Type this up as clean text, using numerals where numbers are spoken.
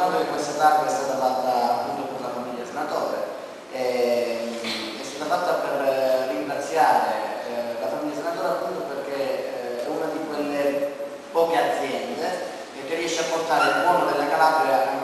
soltanto che questa targa è stata fatta appunto per la famiglia Senatore, è stata fatta per ringraziare la famiglia Senatore appunto perché è una di quelle poche aziende che riesce a portare il buono della Calabria